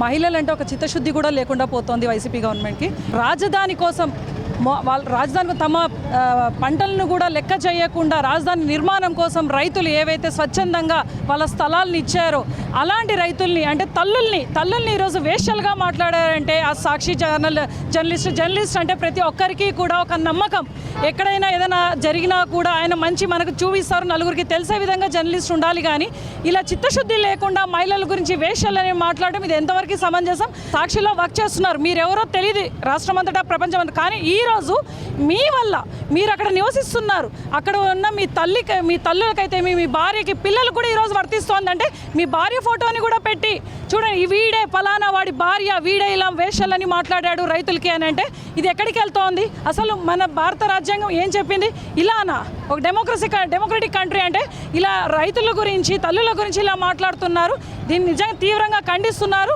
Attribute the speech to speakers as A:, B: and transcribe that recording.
A: మహిళలంటే ఒక చిత్తశుద్ధి కూడా లేకుండా పోతోంది వైసీపీ గవర్నమెంట్కి. రాజధాని కోసం వాళ్ళ రాజధాని తమ పంటలను కూడా లెక్క చేయకుండా రాజధాని నిర్మాణం కోసం రైతులు ఏవైతే స్వచ్ఛందంగా వాళ్ళ స్థలాలను ఇచ్చారో అలాంటి రైతుల్ని అంటే తల్లుల్ని ఈరోజు వేశ్యలుగా మాట్లాడారంటే ఆ సాక్షి జర్నలిస్ట్ అంటే ప్రతి ఒక్కరికి కూడా ఒక నమ్మకం. ఎక్కడైనా ఏదైనా జరిగినా కూడా ఆయన మంచి మనకు చూపిస్తారు, నలుగురికి తెలిసే విధంగా జర్నలిస్ట్ ఉండాలి. కానీ ఇలా చిత్తశుద్ధి లేకుండా మహిళల గురించి వేశ్యలని మాట్లాడడం ఇది ఎంతవరకు సమంజసం? సాక్షిలో వర్క్ చేస్తున్నారు, మీరెవరో తెలియదు రాష్ట్రం అంతటా ప్రపంచం అంతా. కానీ ఈరోజు మీ వల్ల మీరు అక్కడ నివసిస్తున్నారు, అక్కడ ఉన్న మీ తల్లులకైతే మీ భార్యకి పిల్లలు కూడా ఈరోజు వర్తిస్తోందంటే మీ భార్య ఫోటోని కూడా పెట్టి చూడండి, వీడే ఫలానా వాడి భార్య, వీడే ఇలా వేషాలని మాట్లాడాడు రైతులకి అని అంటే ఇది ఎక్కడికి వెళ్తోంది? అసలు మన భారత రాజ్యాంగం ఏం చెప్పింది? ఇలానా ఒక డెమోక్రటిక్ కంట్రీ అంటే ఇలా రైతుల గురించి తల్లుల గురించి ఇలా మాట్లాడుతున్నారు. దీన్ని నిజంగా తీవ్రంగా ఖండిస్తున్నారు.